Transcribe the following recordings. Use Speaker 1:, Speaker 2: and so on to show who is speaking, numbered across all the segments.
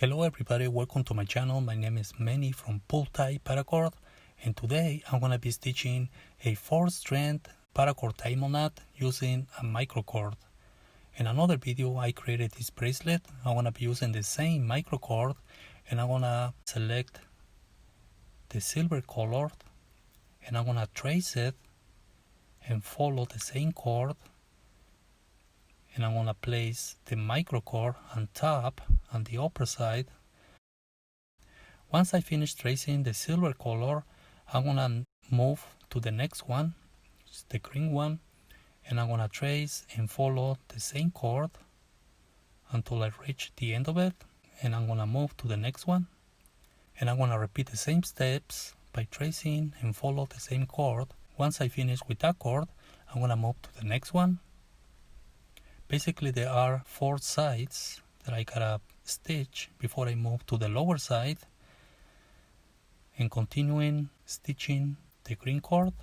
Speaker 1: Hello everybody, welcome to my channel. My name is Manny from Pull Tight Paracord, and today I'm going to be stitching a 4-strand paracord diamond knot using a microcord. In another video I created this bracelet. I'm going to be using the same microcord, and I'm going to select the silver color and I'm going to trace it and follow the same cord, and I'm going to place the microcord on top on the upper side. Once I finish tracing the silver color, I'm going to move to the next one, the green one, and I'm going to trace and follow the same cord until I reach the end of it, and I'm going to move to the next one, and I'm going to repeat the same steps by tracing and follow the same cord. Once I finish with that cord, I'm going to move to the next one. Basically there are 4 sides that I gotta stitch before I move to the lower side, and continuing stitching the green cord.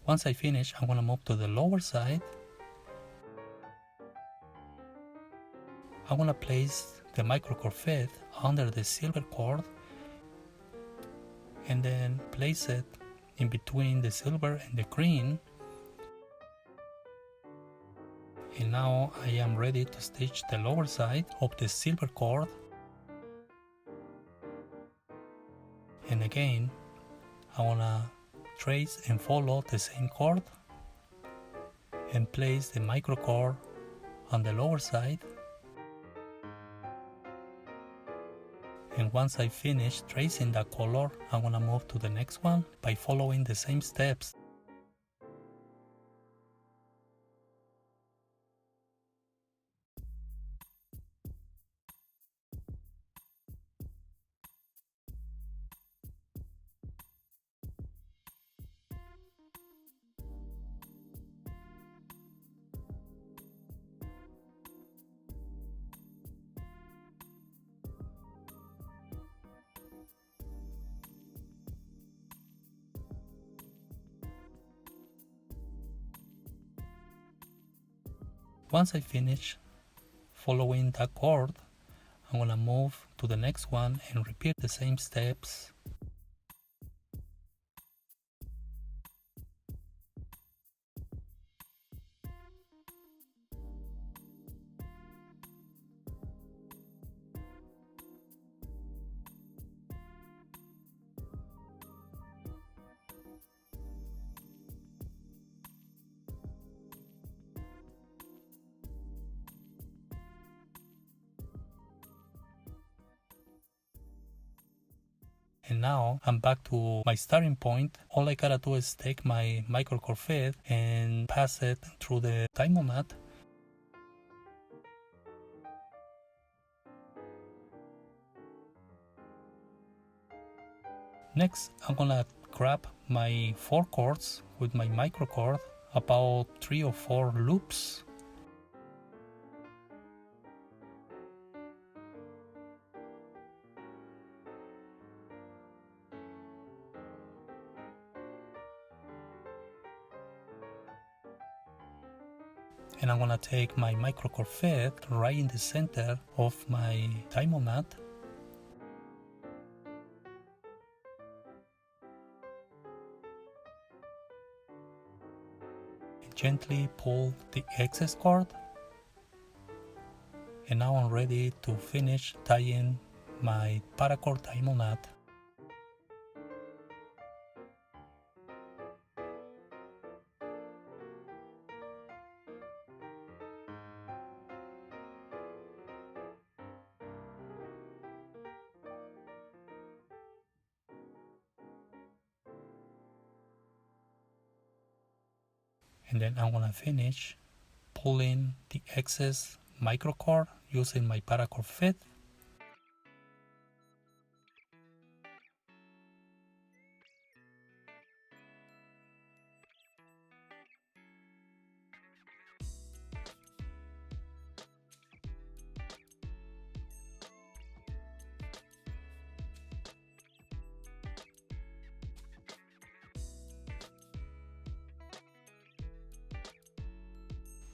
Speaker 1: Once I finish, I'm going to move to the lower side. I'm going to place the microcord feed under the silver cord and then place it in between the silver and the green. And now I am ready to stitch the lower side of the silver cord. And again, I want to trace and follow the same cord and place the microcord on the lower side. And once I finish tracing that color, I'm going to move to the next one by following the same steps. Once I finish following that cord, I'm going to move to the next one and repeat the same steps. And now I'm back to my starting point. All I gotta do is take my microcord feed and pass it through the diamond knot. Next, I'm gonna grab my 4 cords with my microcord, about 3 or 4 loops. And I'm gonna take my microcord feed right in the center of my diamond knot. And gently pull the excess cord. And now I'm ready to finish tying my paracord diamond knot. And then I'm gonna finish pulling the excess microcord using my paracord feed.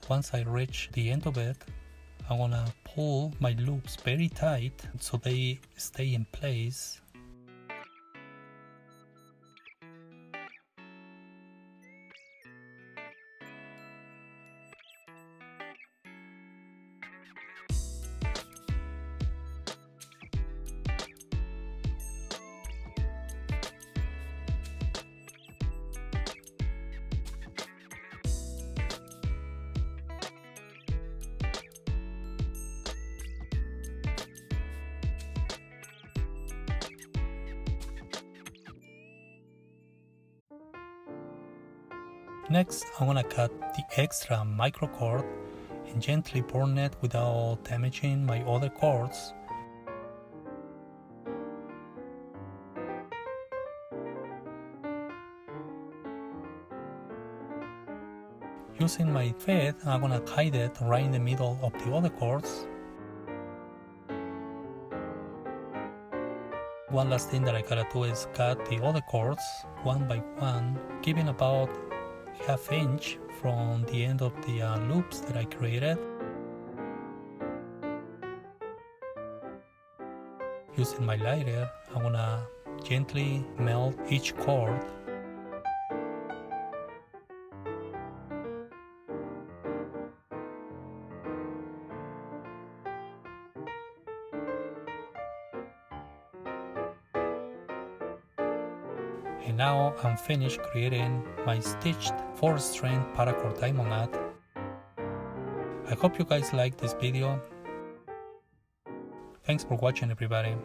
Speaker 1: Once I reach the end of it, I'm gonna pull my loops very tight so they stay in place. Next, I'm gonna cut the extra micro cord and gently burn it without damaging my other cords. Using my thread, I'm gonna hide it right in the middle of the other cords. One last thing that I gotta do is cut the other cords one by one, giving about ½ inch from the end of the loops that I created. Using my lighter, I'm gonna gently melt each cord. And now I'm finished creating my stitched 4-strand paracord diamond knot. I hope you guys liked this video. Thanks for watching, everybody.